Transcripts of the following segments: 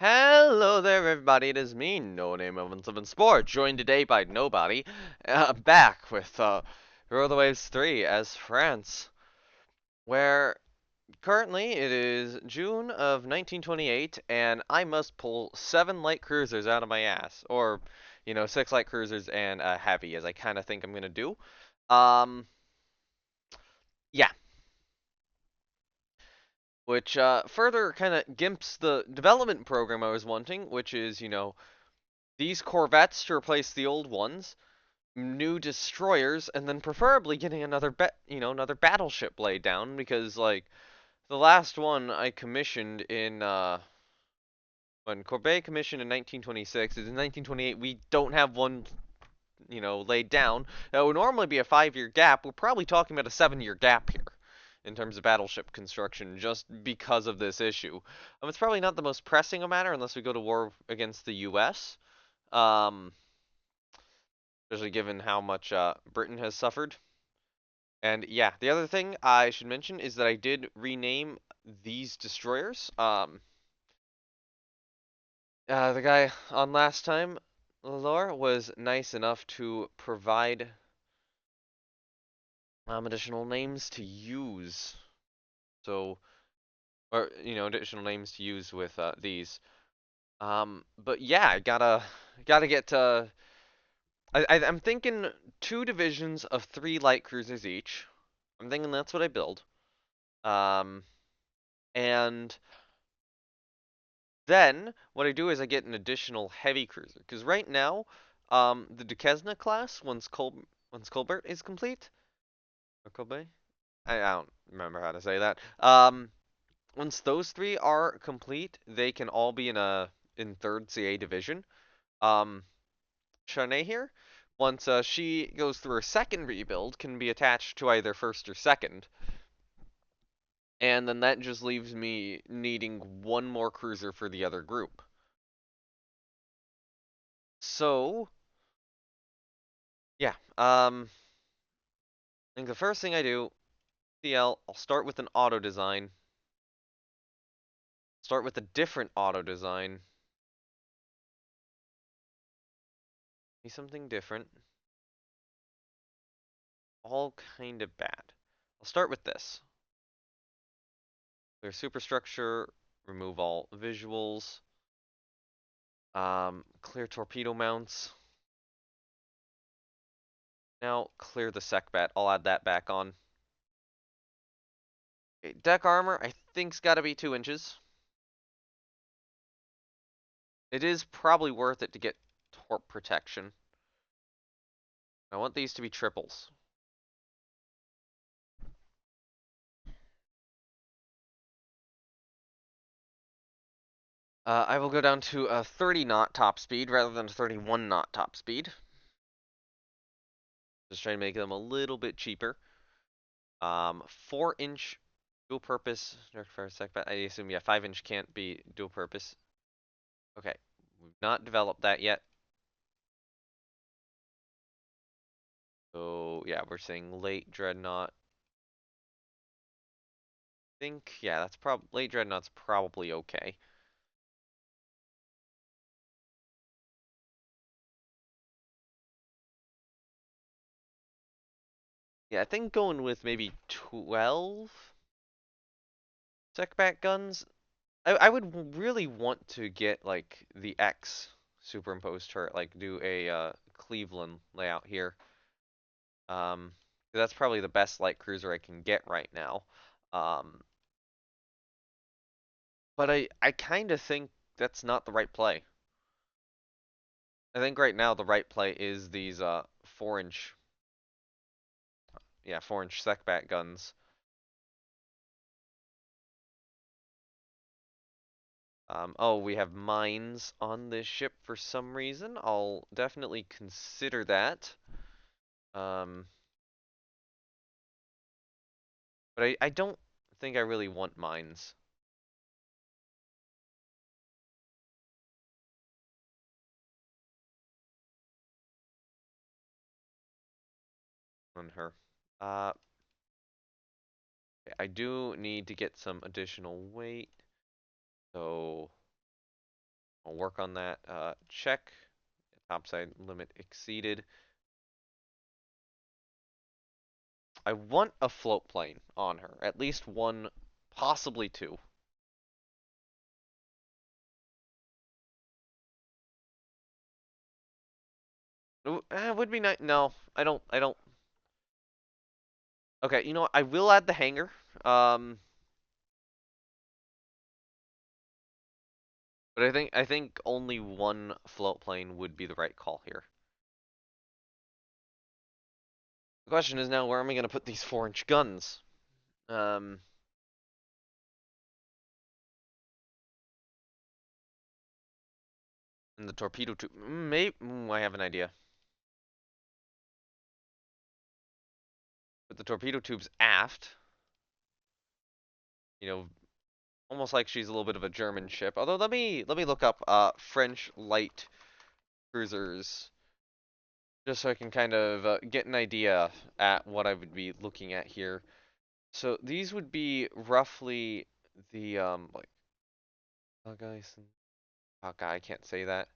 Hello there, everybody. It is me, No Name of Seven Sport, joined today by nobody. Back with Roll the Waves 3 as France, where currently it is June of 1928, and I must pull 7 light cruisers out of my ass, or 6 light cruisers and a heavy, as I kind of think I'm gonna do. Um, yeah, which further kind of gimps the development program I was wanting, which is these corvettes to replace the old ones, new destroyers, and then preferably getting another battleship laid down, because like the last one I commissioned in when Courbet commissioned in 1926, is in 1928 we don't have one laid down. That would normally be a 5-year gap. We're probably talking about a 7-year gap here in terms of battleship construction, just because of this issue. It's probably not the most pressing of matter unless we go to war against the U.S. Um, Especially given how much Britain has suffered. And yeah, the other thing I should mention is that I did rename these destroyers. The guy on last time, Lore, was nice enough to provide additional names to use. So, or additional names to use with these. But yeah, I gotta get I'm thinking 2 divisions of 3 light cruisers each. I'm thinking that's what I build. Um, and then what I do is I get an additional heavy cruiser, because right now, the Duquesne class, once Colbert is complete, or Colbert, I don't remember how to say that. Once those 3 are complete, they can all be in third CA division. Um, Shanae here, once she goes through her second rebuild, can be attached to either first or second. And then that just leaves me needing one more cruiser for the other group. So, yeah, I think the first thing I do, I'll start with an auto design. Start with a different auto design. Be something different. All kind of bad. I'll start with this. Clear superstructure, remove all visuals. Clear torpedo mounts. Now clear the secbat. I'll add that back on. Okay, deck armor, I think's got to be 2 inches. It is probably worth it to get torp protection. I want these to be triples. I will go down to a 30 knot top speed rather than a 31 knot top speed. Just trying to make them a little bit cheaper. 4-inch dual purpose for a sec, but I assume, yeah, 5-inch can't be dual purpose. Okay, we've not developed that yet. So yeah, we're saying late dreadnought. I think, yeah, that's probably late dreadnought's probably okay. Yeah, I think going with maybe 12 secback guns. I would really want to get like the X superimposed turret, like do a Cleveland layout here. Um, that's probably the best light cruiser I can get right now. Um, but I kind of think that's not the right play. I think right now the right play is these 4-inch, yeah, 4-inch secback guns. Oh, we have mines on this ship for some reason. I'll definitely consider that. Um, but I don't think I really want mines on her. Uh, I do need to get some additional weight. So I'll work on that. Check. Topside limit exceeded. I want a float plane on her. At least one, possibly two. Would be nice. No, I don't. Okay, you know what? I will add the hangar. Um, but I think only one float plane would be the right call here. The question is now, where am I going to put these 4-inch guns? Um, and the torpedo tube. Maybe I have an idea. Put the torpedo tubes aft. You know, almost like she's a little bit of a German ship. Although let me look up French light cruisers just so I can kind of get an idea at what I would be looking at here. So these would be roughly the like guys. Oh god, I can't say that.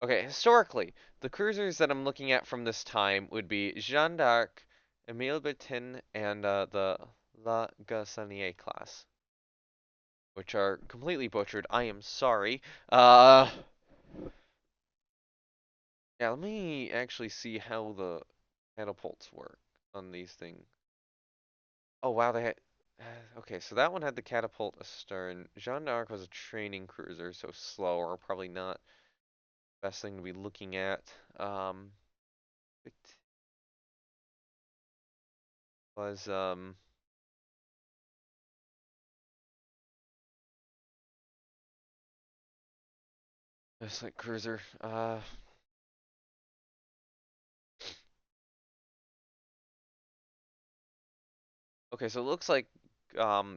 Okay, historically, the cruisers that I'm looking at from this time would be Jeanne d'Arc, Emile Bertin, and the La Gasanier class, which are completely butchered. I am sorry. Yeah, let me actually see how the catapults work on these things. Oh wow, they had. Okay, so that one had the catapult astern. Jeanne d'Arc was a training cruiser, so slower, probably not best thing to be looking at. It was just like cruiser. Okay, so it looks like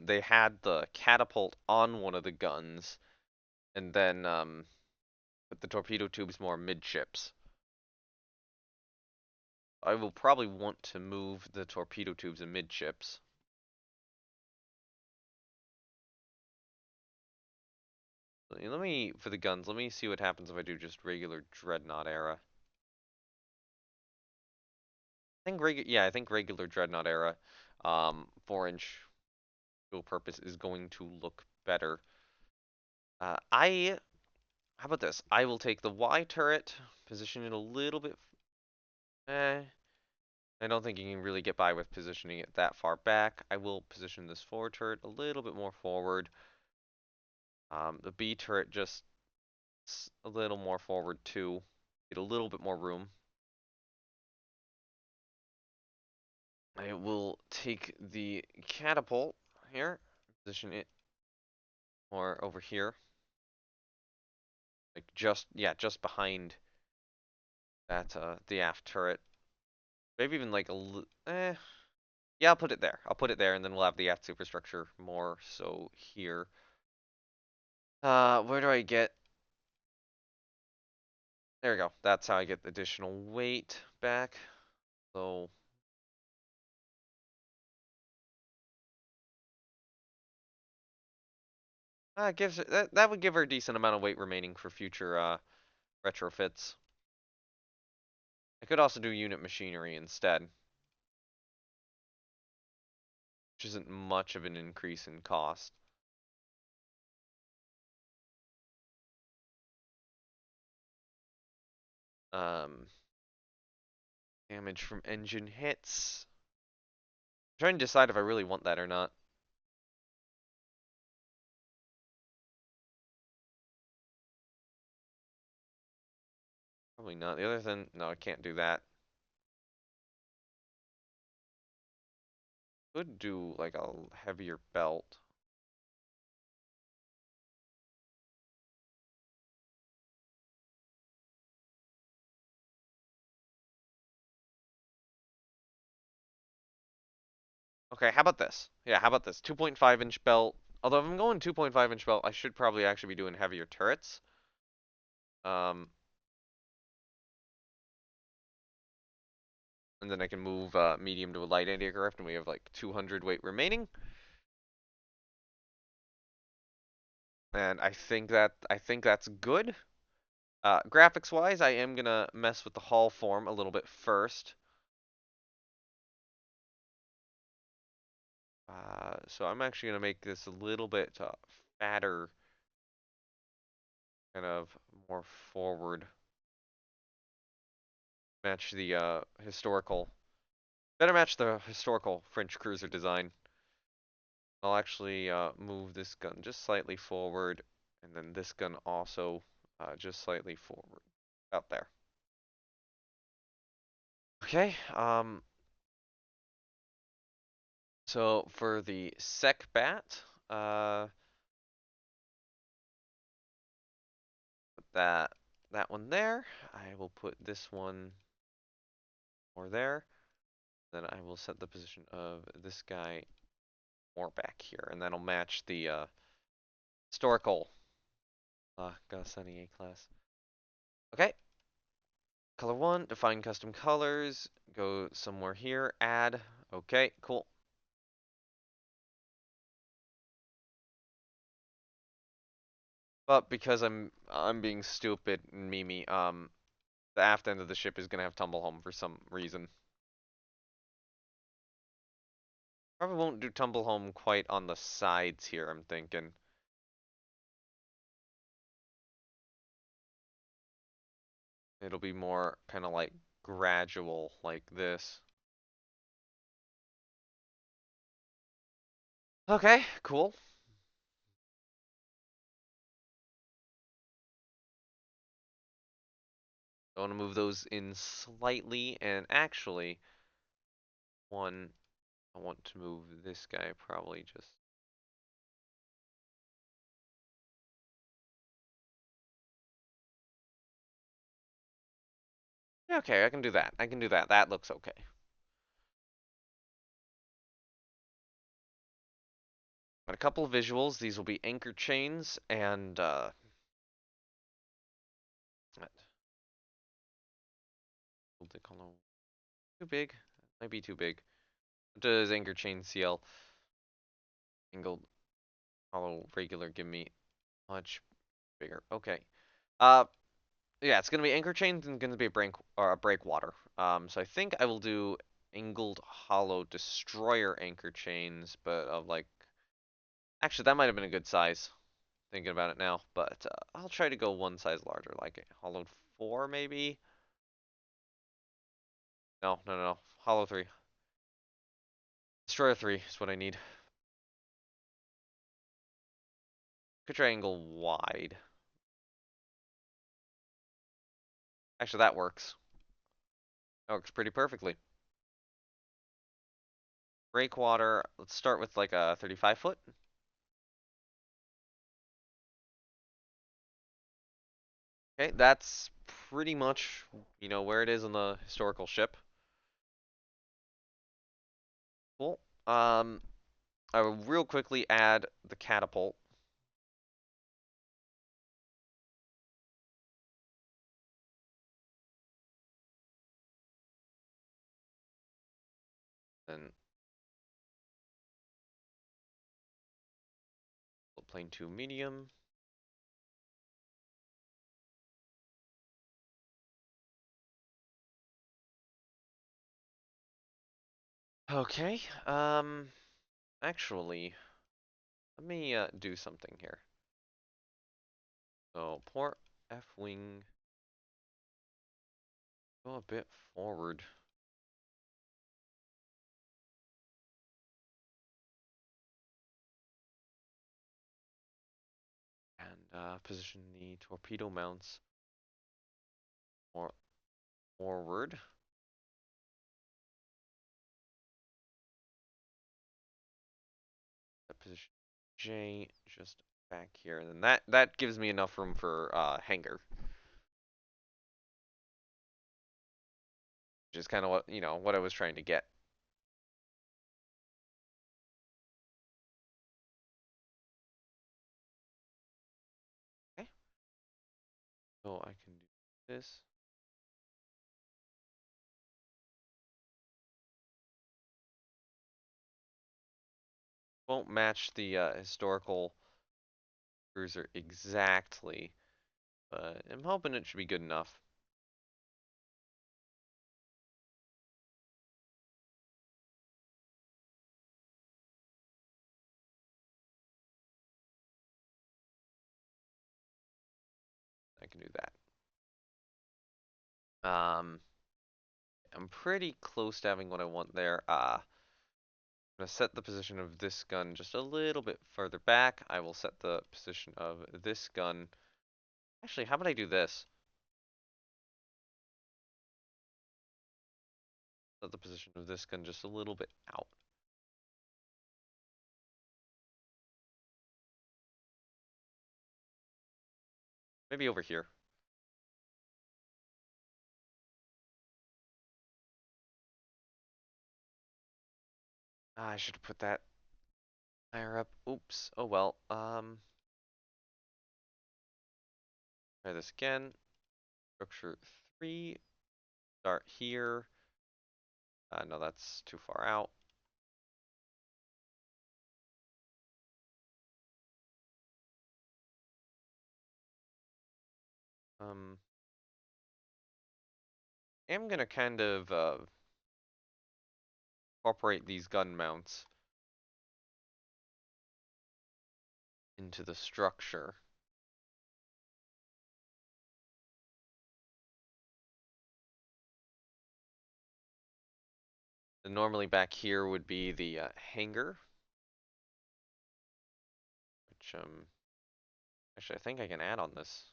they had the catapult on one of the guns, and then put the torpedo tubes more midships. I will probably want to move the torpedo tubes amidships. Let me, for the guns, let me see what happens if I do just regular dreadnought era. I think regular dreadnought era, 4-inch dual purpose is going to look better. How about this? I will take the Y turret, position it a little bit. Eh, I don't think you can really get by with positioning it that far back. I will position this forward turret a little bit more forward. The B turret just a little more forward too. Get a little bit more room. I will take the catapult here, position it more over here. Like just behind that the aft turret. Maybe even like yeah, I'll put it there. I'll put it there and then we'll have the aft superstructure more so here. Where do I get? There we go. That's how I get additional weight back. So gives that would give her a decent amount of weight remaining for future retrofits. I could also do unit machinery instead, which isn't much of an increase in cost. Um, Damage from engine hits. I'm trying to decide if I really want that or not. Probably not. The other thing, no, I can't do that. Could do like a heavier belt. Okay, how about this? Yeah, how about this? 2.5-inch belt. Although if I'm going 2.5-inch belt, I should probably actually be doing heavier turrets. Um, and then I can move medium to a light anti-aircraft, and we have like 200 weight remaining. and I think that's good. Graphics wise, I am gonna mess with the hull form a little bit first. So I'm actually gonna make this a little bit fatter, kind of more forward, match the historical. Better match the historical French cruiser design. I'll actually move this gun just slightly forward, and then this gun also just slightly forward. Out there. Okay, so for the sec bat, put that one there. I will put this one more there. Then I will set the position of this guy more back here, and that'll match the historical Gaussani A class. Okay, color one, define custom colors, go somewhere here, add. Okay, cool. But because I'm being stupid and Mimi, the aft end of the ship is gonna have tumble home for some reason. Probably won't do tumble home quite on the sides here, I'm thinking. It'll be more kind of like gradual like this. Okay, cool. I want to move those in slightly, and actually, one, I want to move this guy probably just. Yeah, okay, I can do that. I can do that. That looks okay. Got a couple of visuals. These will be anchor chains and what they call them? Too big. Might be too big. What does anchor chain CL angled hollow regular give me? Much bigger. Okay. Uh, yeah, it's gonna be anchor chains and gonna be a breakwater. So I think I will do angled hollow destroyer anchor chains, but of like, actually that might have been a good size. Thinking about it now, but I'll try to go one size larger, like a hollowed 4 maybe. No, no, no, no. Hollow 3. Destroyer 3 is what I need. Could try angle wide. Actually, that works. That works pretty perfectly. Breakwater, let's start with like a 35 foot. Okay, that's pretty much, where it is on the historical ship. Cool. I will real quickly add the catapult. Then plane 2 medium. Okay, actually, let me do something here. So port F wing, go a bit forward. And position the torpedo mounts more forward. Position J just back here, and then that gives me enough room for hangar, which is kind of what I was trying to get. Okay, so I can do this. Won't match the historical cruiser exactly, but I'm hoping it should be good enough. I can do that. I'm pretty close to having what I want there. I'm gonna set the position of this gun just a little bit further back. I will set the position of this gun. Actually, how about I do this? Set the position of this gun just a little bit out. Maybe over here. I should have put that higher up. Oops. Oh well. Try this again. Structure 3. Start here. No, that's too far out. Um, I'm gonna kind of incorporate these gun mounts into the structure. And normally back here would be the hangar, which actually I think I can add on this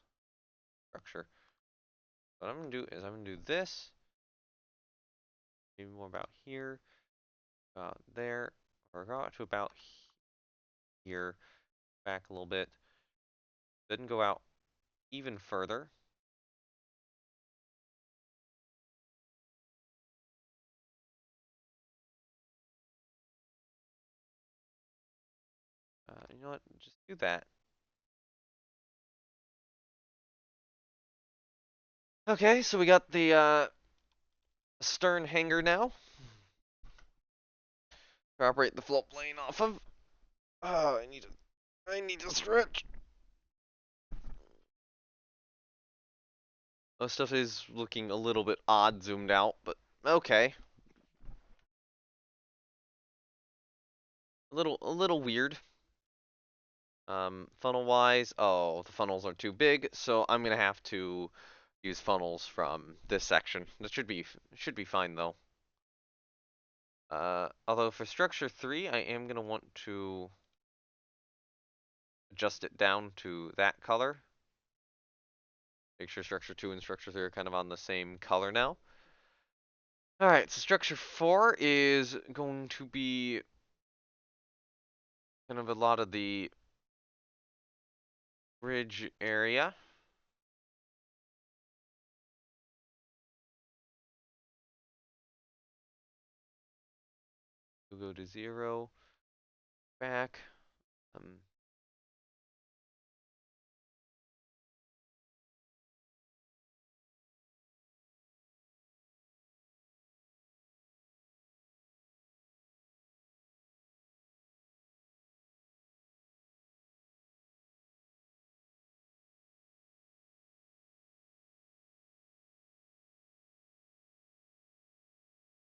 structure. What I'm gonna do is I'm gonna do this, maybe more about here, about there, or go out to about here, back a little bit, then go out even further. You know what? Just do that. Okay, so we got the stern hangar now to operate the float plane off of. Oh, I need to stretch. Most stuff is looking a little bit odd zoomed out, but okay. A little weird. Funnel wise, oh, the funnels are too big, so I'm gonna have to use funnels from this section. That should be fine though. Although for structure 3, I am gonna want to adjust it down to that color. Make sure structure 2 and structure 3 are kind of on the same color now. Alright, so structure 4 is going to be kind of a lot of the bridge area. We'll go to 0, back. Um,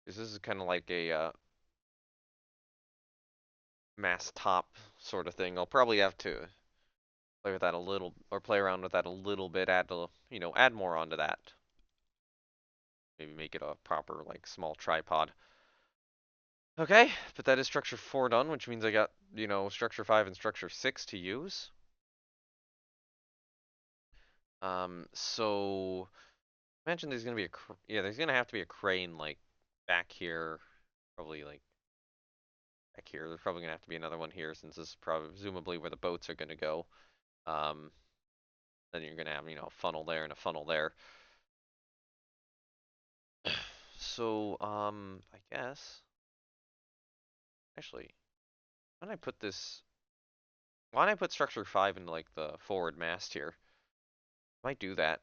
this is kind of like a mass top sort of thing. I'll probably have to play with that a little, or play around with that a little bit, add more onto that. Maybe make it a proper, like, small tripod. Okay, but that is structure 4 done, which means I got, structure 5 and structure 6 to use. So imagine there's gonna be there's gonna have to be a crane like back here, probably like back here. There's probably gonna have to be another one here since this is presumably where the boats are gonna go. Um, then you're gonna have, a funnel there and a funnel there. So, I guess actually, why don't I put this? Why don't I put structure 5 into like the forward mast here? I might do that.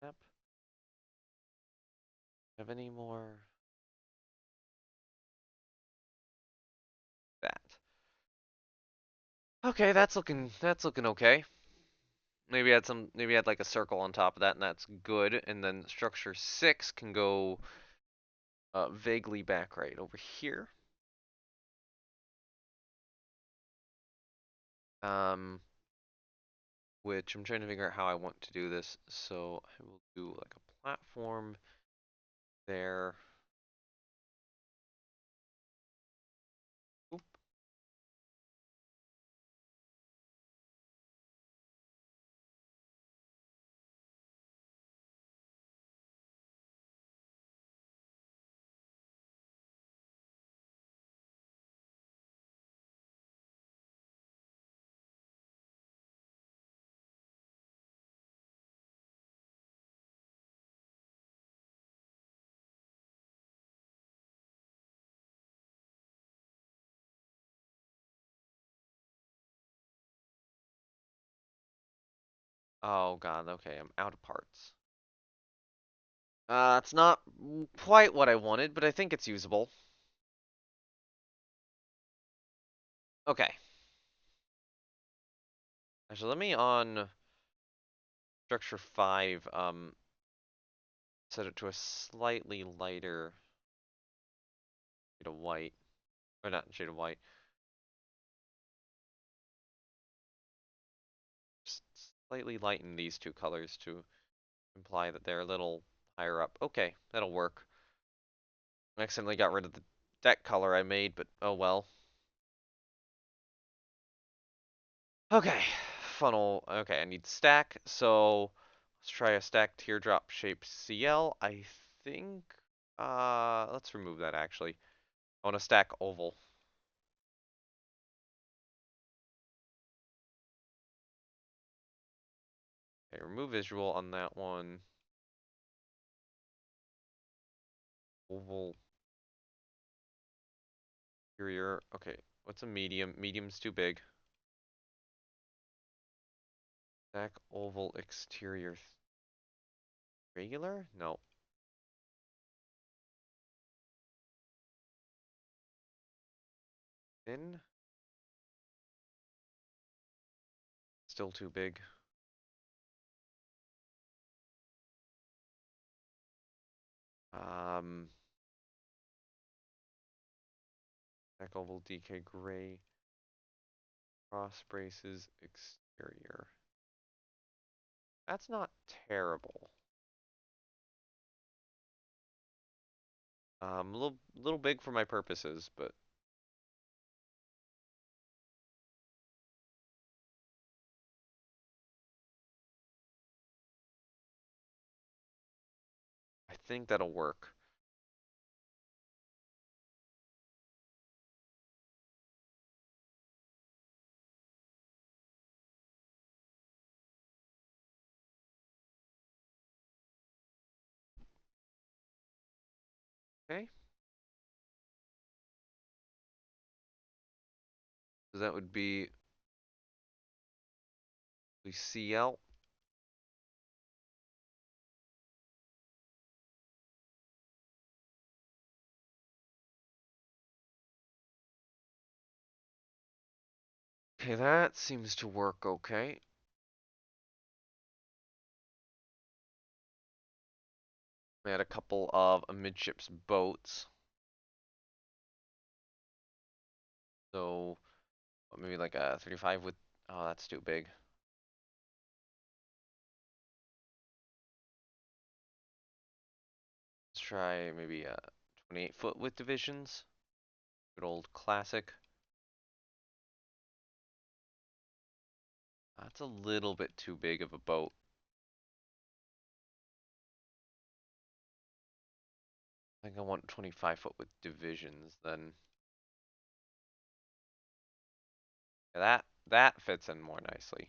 Yep. Have any more? That. Okay, that's looking okay. Maybe add like a circle on top of that, and that's good. And then structure 6 can go vaguely back right over here. Um, which I'm trying to figure out how I want to do this. So I will do like a platform there. Oop. Oh god, okay, I'm out of parts. It's not quite what I wanted, but I think it's usable. Okay. Actually, let me on structure 5, set it to a slightly lighter shade of white. Or not shade of white. Just slightly lighten these two colors to imply that they're a little higher up. Okay, that'll work. I accidentally got rid of the deck color I made, but oh well. Okay, funnel. Okay, I need stack, so let's try a stack teardrop shape CL. I think, let's remove that actually. I want a stack oval. Okay, remove visual on that one. Oval exterior. Okay, what's a medium? Medium's too big. Stack oval exterior. Regular? No. Thin? Still too big. Um, Stack oval DK gray. Cross braces exterior. That's not terrible. A little big for my purposes, but I think that'll work. Okay, so that would be CL. Okay, that seems to work okay. We had a couple of amidships boats. So maybe like a 35 with, oh, that's too big. Let's try maybe 28-foot with divisions. Good old classic. That's a little bit too big of a boat. I think I want 25-foot with divisions then. Yeah, that fits in more nicely.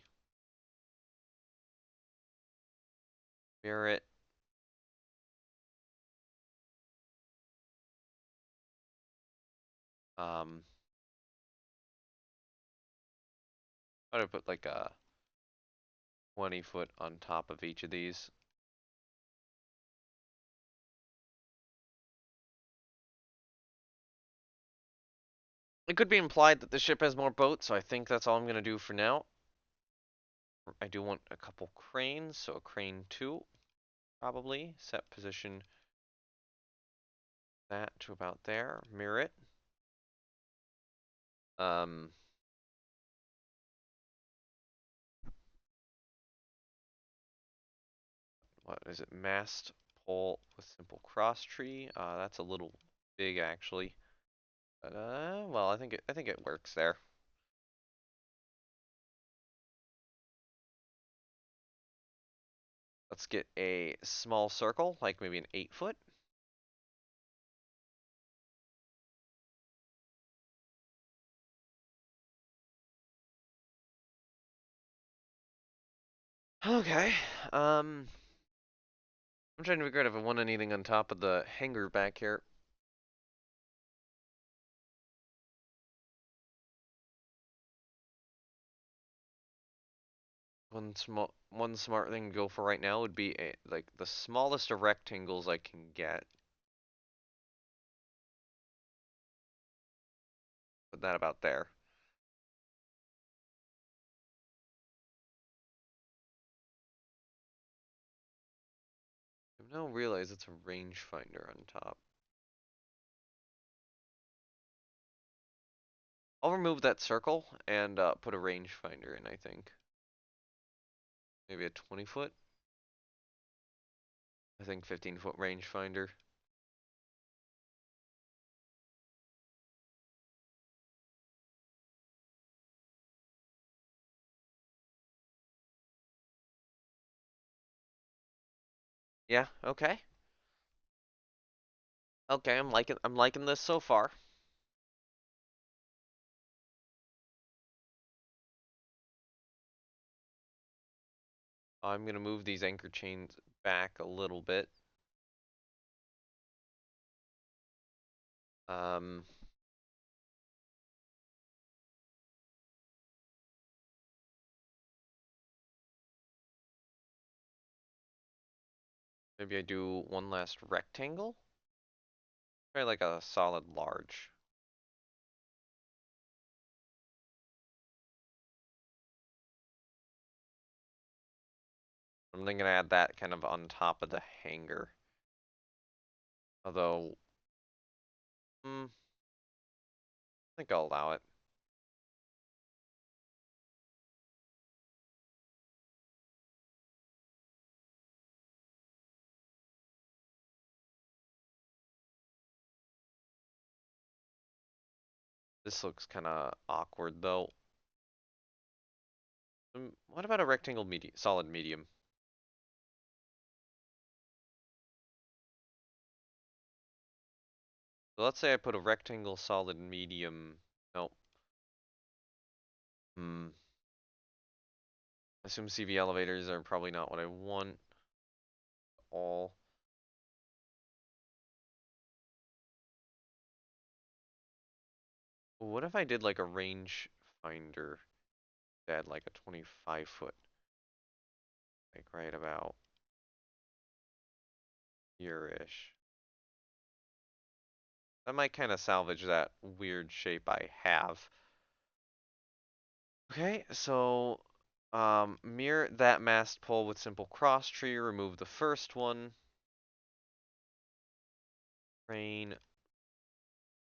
Spirit. Um, I would put like a 20-foot on top of each of these. It could be implied that the ship has more boats, so I think that's all I'm gonna do for now. I do want a couple cranes, so a crane 2, probably. Set position that to about there. Mirror it. Um, what is it? Mast pole with simple cross tree. That's a little big actually. But well, I think it works there. Let's get a small circle, like maybe an 8 foot. Okay. Um, I'm trying to figure out if I want anything on top of the hangar back here. One smart thing to go for right now would be like the smallest of rectangles I can get. Put that about there. I now realize it's a rangefinder on top. I'll remove that circle and put a rangefinder in, I think. Maybe a 20 foot? I think 15-foot rangefinder. Yeah, okay. Okay, I'm liking this so far. I'm gonna move these anchor chains back a little bit. Um, maybe I do one last rectangle. Try like a solid large. I'm then gonna add that kind of on top of the hanger. Although, I think I'll allow it. This looks kind of awkward though. What about a rectangle solid medium? So let's say I put a rectangle solid medium. No. Hmm. Assume CV elevators are probably not what I want. All. What if I did like a range finder that like a 25 foot, like right about here-ish? That might kind of salvage that weird shape I have. Okay, so mirror that mast pole with simple cross tree, remove the first one. Crane,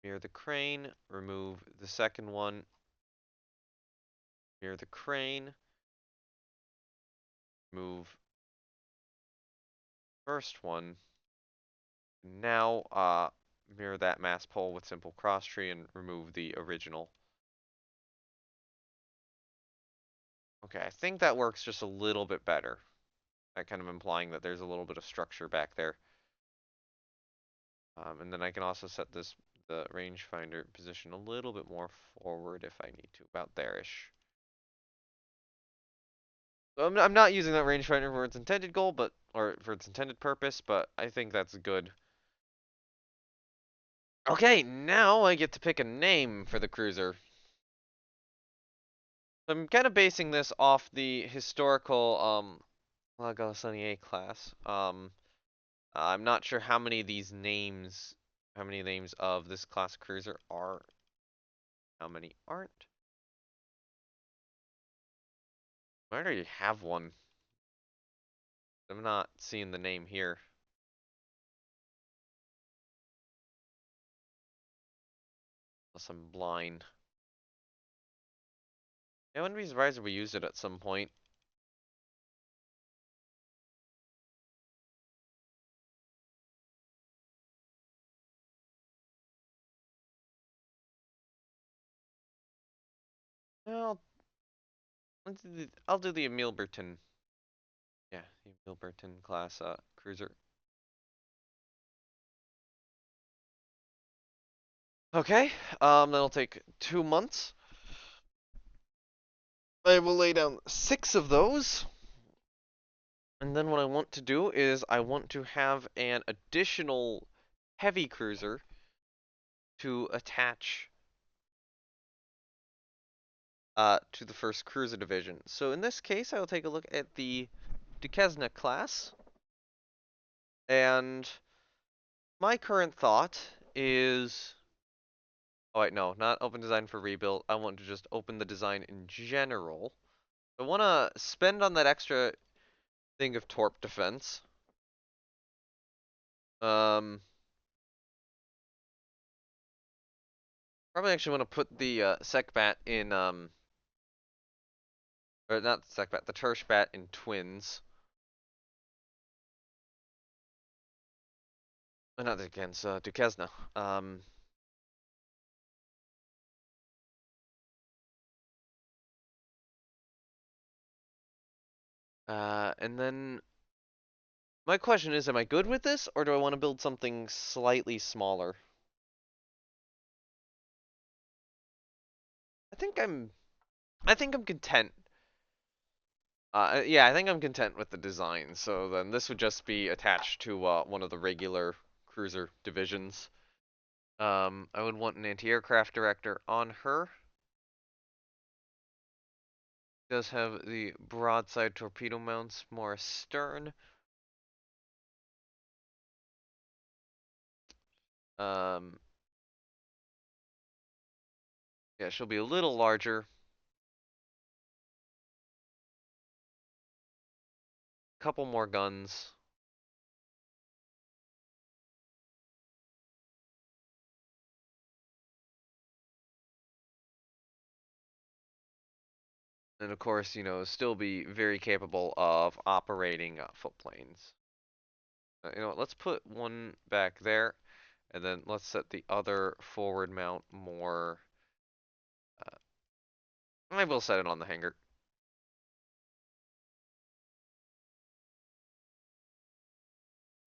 mirror the crane, remove the second one. Mirror the crane, move first one. Now mirror that mast pole with simple cross tree and remove the original. Okay, I think that works just a little bit better. That kind of implying that there's a little bit of structure back there. And then I can also set the rangefinder position a little bit more forward if I need to, about there-ish. So I'm not using that rangefinder for its intended goal, or for its intended purpose, but I think that's good. Okay, now I get to pick a name for the cruiser. I'm kind of basing this off the historical La Galissonier class. I'm not sure how many names of this class cruiser are how many aren't? I already have one. I'm not seeing the name here. Unless I'm blind. Yeah, I wouldn't be surprised if we used it at some point. Well, I'll do the Emil Bertin. Yeah, the Emil Bertin class cruiser. Okay, that'll take 2 months. I will lay down 6 of those. And then what I want to do is I want to have an additional heavy cruiser to attach to the first cruiser division. So in this case, I will take a look at the Duquesne class. And my current thought is... Oh wait, no, not open design for rebuild. I want to just open the design in general. I want to spend on that extra thing of torp defense. Um, Probably actually want to put the Secbat in or not the Secbat, the Tershbat in twins. Not against Duquesne. And then my question is, am I good with this, or do I want to build something slightly smaller? I think I'm, I think I'm content. Yeah, I think I'm content with the design. So then this would just be attached to one of the regular cruiser divisions. I would want an anti-aircraft director on her. Does have the broadside torpedo mounts more astern. Um, yeah, she'll be a little larger. Couple more guns. And of course, still be very capable of operating foot planes. Let's put one back there, and then let's set the other forward mount more. I will set it on the hangar.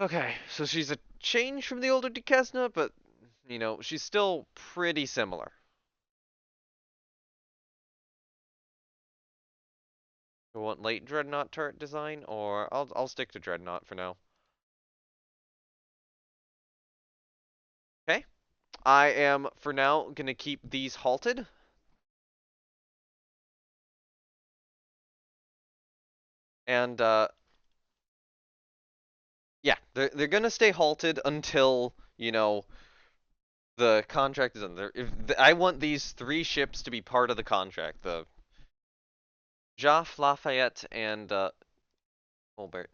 Okay, so she's a change from the older Duquesne, but, she's still pretty similar. Do I want late Dreadnought turret design, or I'll stick to Dreadnought for now. Okay, I am, for now, gonna keep these halted. And, yeah, they're gonna stay halted until, the contract is under. I want these 3 ships to be part of the contract, the Joff, Lafayette, and Colbert.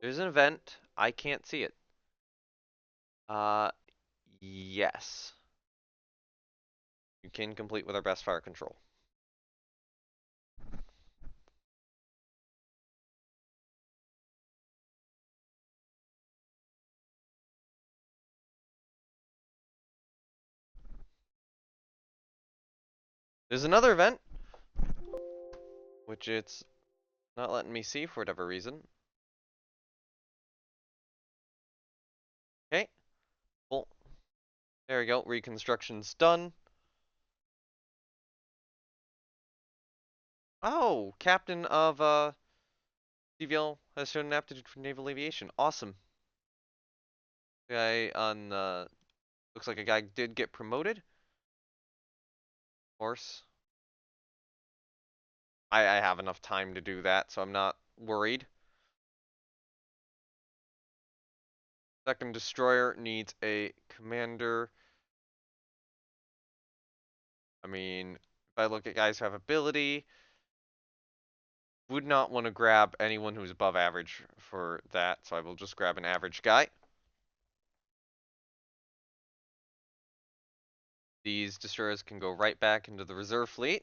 There's an event. I can't see it. Uh, yes. You can complete with our best fire control. There's another event, which it's not letting me see for whatever reason. Okay, cool. There we go. Reconstruction's done. Oh, Captain of CVL has shown an aptitude for naval aviation. Awesome. Guy on looks like a guy did get promoted. Of course. I have enough time to do that, so I'm not worried. Second destroyer needs a commander. I mean, if I look at guys who have ability, would not want to grab anyone who's above average for that, so I will just grab an average guy. These destroyers can go right back into the reserve fleet.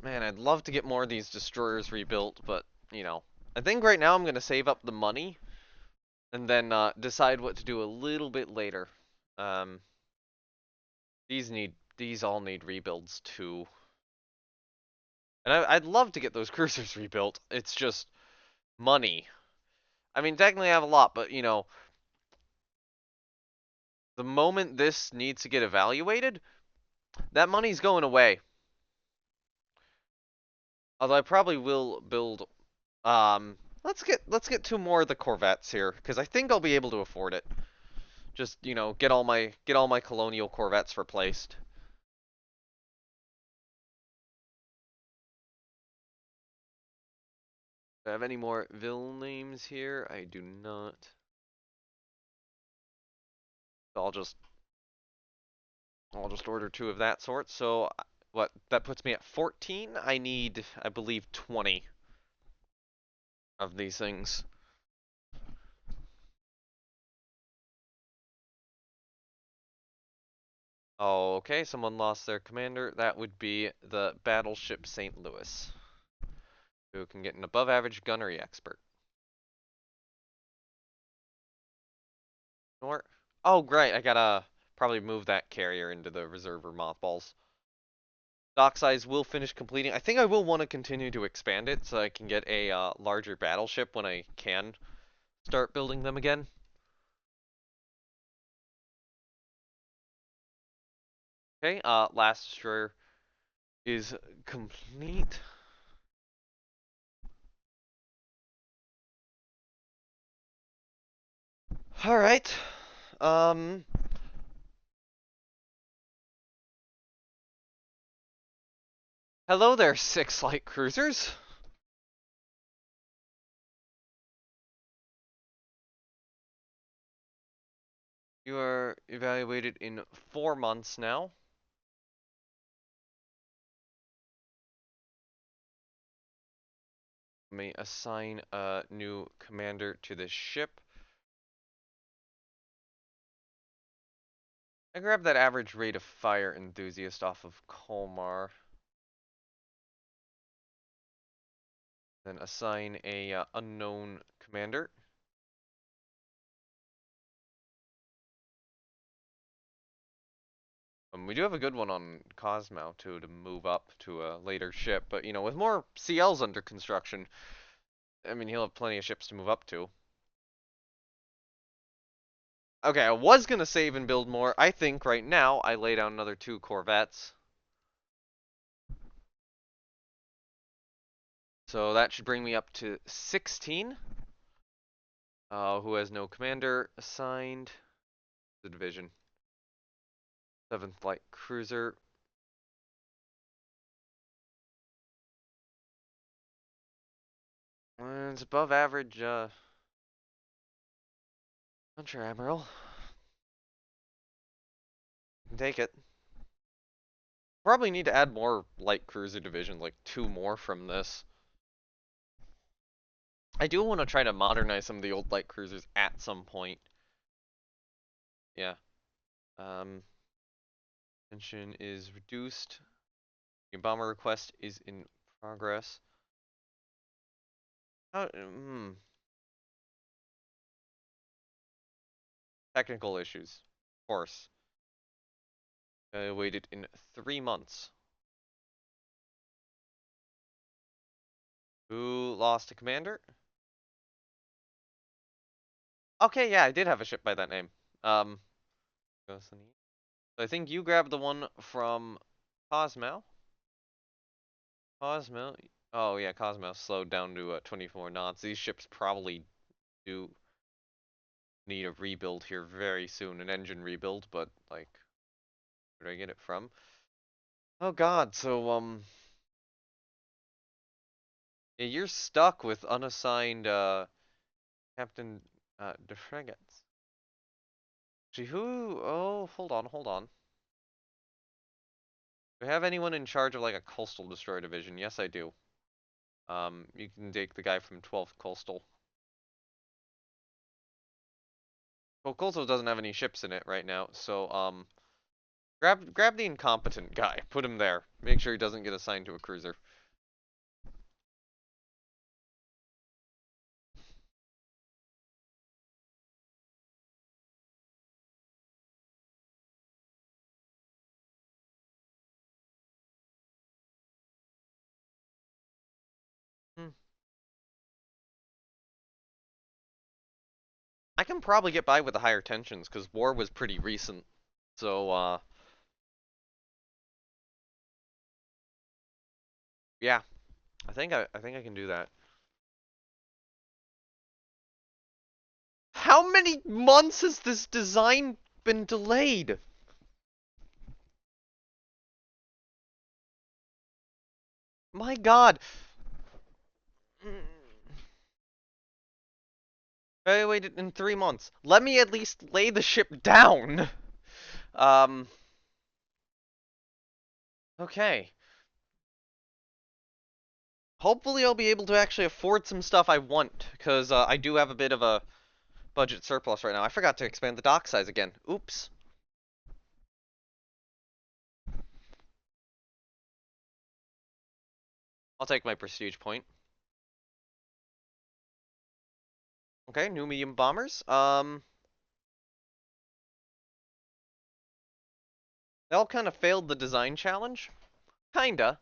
Man, I'd love to get more of these destroyers rebuilt, but, you know, I think right now I'm going to save up the money and then decide what to do a little bit later. Um, these all need rebuilds too. And I'd love to get those cruisers rebuilt. It's just money. I mean, technically I have a lot, but, you know, the moment this needs to get evaluated, that money's going away. Although I probably will build. Let's get two more of the Corvettes here because I think I'll be able to afford it. Just get all my colonial Corvettes replaced. Do I have any more Vil names here? I do not. So I'll just order two of that sort. So what that puts me at 14. I need, I believe, 20 of these things. Oh, okay, someone lost their commander. That would be the battleship St. Louis, who can get an above average gunnery expert. Or, oh, great, I gotta probably move that carrier into the reserve or mothballs. Dock size will finish completing. I think I will want to continue to expand it so I can get a larger battleship when I can start building them again. Okay, last destroyer is complete. All right. Um, hello there, 6 light cruisers. You are evaluated in 4 months now. Let me assign a new commander to this ship. I grabbed that average rate of fire enthusiast off of Colmar. Then assign a unknown commander. We do have a good one on Cosmo too to move up to a later ship, but you know, with more CLs under construction, I mean, he'll have plenty of ships to move up to. Okay, I was gonna save and build more. I think right now I lay down another 2 Corvettes. So that should bring me up to 16. Who has no commander assigned? The division. 7th Light Cruiser. And it's above average, Hunter Admiral. Can take it. Probably need to add more light cruiser divisions, like 2 more from this. I do want to try to modernize some of the old light cruisers at some point. Yeah. Um, Tension is reduced. Your bomber request is in progress. Technical issues. Of course. I waited in 3 months. Who lost a commander? Okay, yeah, I did have a ship by that name. So I think you grabbed the one from Cosmo. Cosmo. Oh yeah, Cosmo slowed down to 24 knots. These ships probably do need a rebuild here very soon, an engine rebuild, but like, where did I get it from? Oh God, so yeah, you're stuck with unassigned Captain de Frigates. Gee, who? Oh, hold on, hold on. Do I have anyone in charge of like a coastal destroyer division? Yes, I do. You can take the guy from 12th Coastal. Well, Coastal doesn't have any ships in it right now, so grab the incompetent guy, put him there. Make sure he doesn't get assigned to a cruiser. Hmm. I can probably get by with the higher tensions because war was pretty recent. So yeah, I think I can do that. How many months has this design been delayed? My God. I waited in 3 months. Let me at least lay the ship down. Um. Okay. Hopefully I'll be able to actually afford some stuff I want, because I do have a bit of a budget surplus right now. I forgot to expand the dock size again. Oops. I'll take my prestige point. Okay, new medium bombers. They all kind of failed the design challenge. Kinda.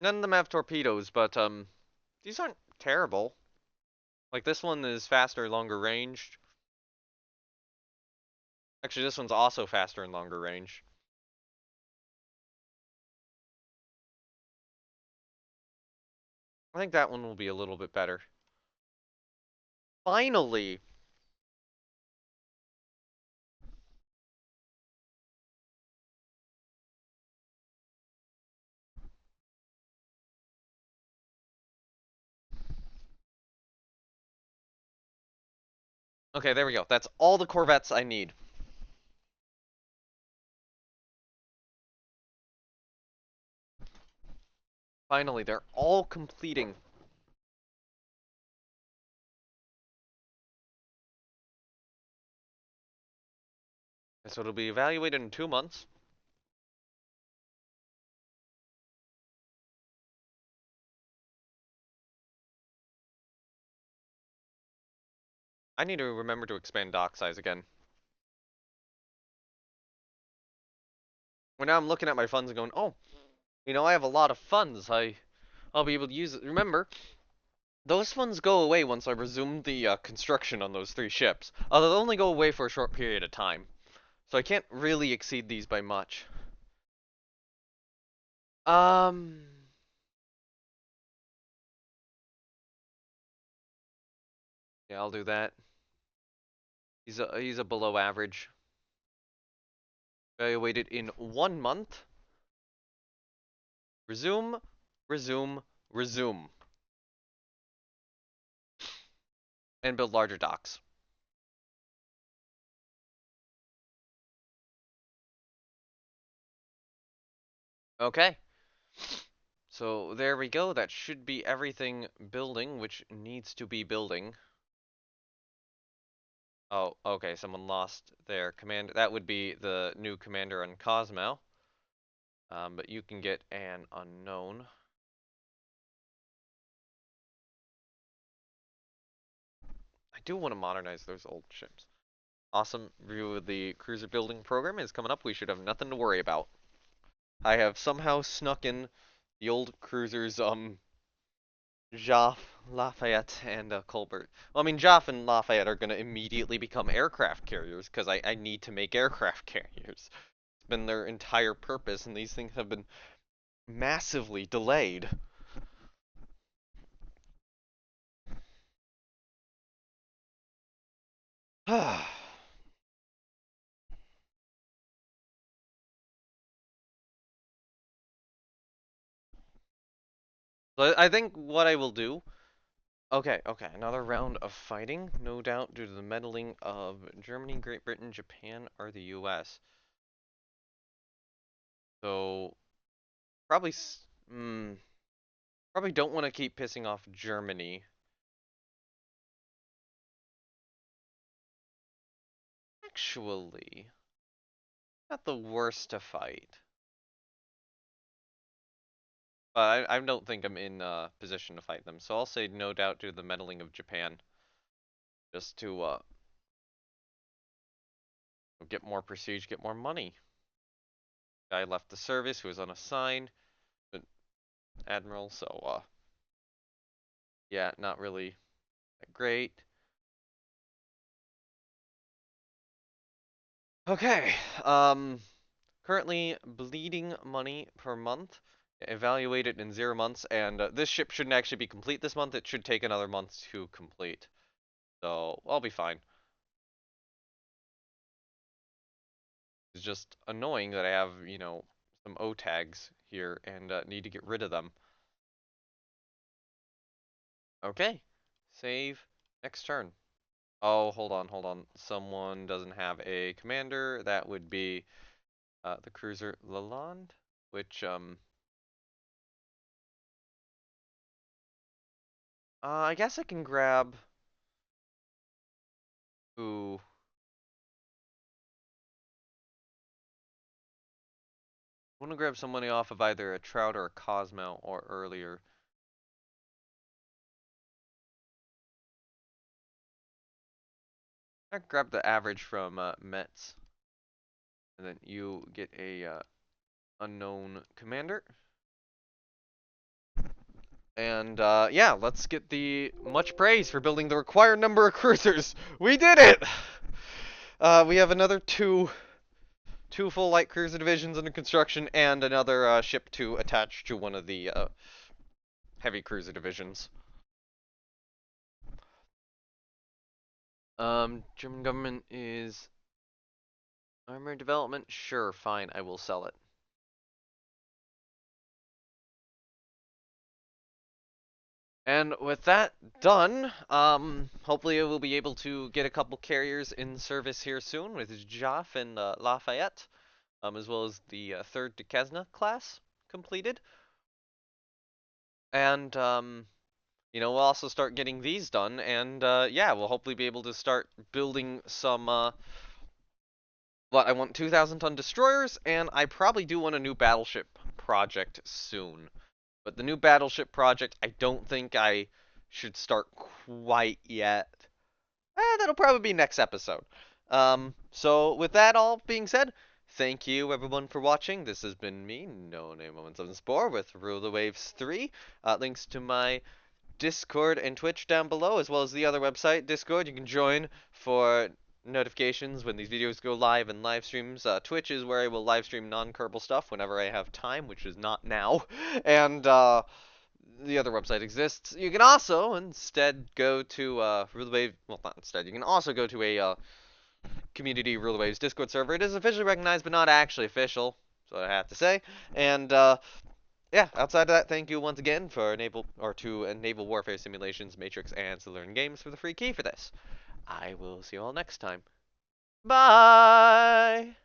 None of them have torpedoes, but these aren't terrible. Like this one is faster, longer range. Actually, this one's also faster and longer range. I think that one will be a little bit better. Finally! Okay, there we go. That's all the Corvettes I need. Finally, they're all completing. So it'll be evaluated in 2 months. I need to remember to expand dock size again. Well, now I'm looking at my funds and going, oh, I have a lot of funds. I'll be able to use it. Remember, those funds go away once I resume the construction on those 3 ships. They'll only go away for a short period of time. So I can't really exceed these by much. Um, yeah, I'll do that. He's a below average. Evaluated in 1 month. Resume, resume, resume. And build larger docks. Okay. So there we go. That should be everything building, which needs to be building. Oh, okay. Someone lost their command. That would be the new commander on Cosmo. But you can get an unknown. I do want to modernize those old ships. Awesome review of the cruiser building program is coming up. We should have nothing to worry about. I have somehow snuck in the old cruisers, Joff, Lafayette, and Colbert. Well, I mean, Joff and Lafayette are going to immediately become aircraft carriers because I need to make aircraft carriers. It's been their entire purpose, and these things have been massively delayed. So I think what I will do. Okay, okay, another round of fighting, no doubt due to the meddling of Germany, Great Britain, Japan, or the US. So probably, probably don't want to keep pissing off Germany. Actually, not the worst to fight. But I don't think I'm in position to fight them. So I'll say no doubt due to the meddling of Japan. Just to get more prestige, get more money. Guy left the service who was unassigned. But Admiral, so yeah, not really that great. Okay, currently bleeding money per month. Evaluated in 0 months, and this ship shouldn't actually be complete this month. It should take another month to complete. So I'll be fine. It's just annoying that I have, some O tags here and need to get rid of them. Okay, save, next turn. Oh, hold on, hold on. Someone doesn't have a commander. That would be the cruiser Lalande, which I guess I can grab. Ooh, I want to grab somebody off of either a Trout or a Cosmo or earlier. I grab the average from Metz, and then you get a unknown commander. And yeah, let's get the much praise for building the required number of cruisers. We did it! We have another two full light cruiser divisions under construction and another ship to attach to one of the heavy cruiser divisions. German government is armor development. Sure, fine, I will sell it. And with that done, hopefully we'll be able to get a couple carriers in service here soon with Jaff and Lafayette, as well as the 3rd Duquesne class completed. And, we'll also start getting these done, and yeah, we'll hopefully be able to start building some, I want 2,000-ton destroyers, and I probably do want a new battleship project soon. But the new battleship project, I don't think I should start quite yet. That'll probably be next episode. So with that all being said, thank you everyone for watching. This has been me, No Name Moments of the Spore, with Rule the Waves 3. Links to my Discord and Twitch down below, as well as the other website, Discord. You can join for notifications when these videos go live and live streams. Twitch is where I will live stream non-Kerbal stuff whenever I have time, which is not now. And the other website exists. You can also instead go to Rule the Wave. Well, not instead. You can also go to a community Rule the Waves Discord server. It is officially recognized, but not actually official. That's what I have to say. And yeah, outside of that, thank you once again for Naval Warfare Simulations, Matrix, and Slytherin Games for the free key for this. I will see you all next time. Bye!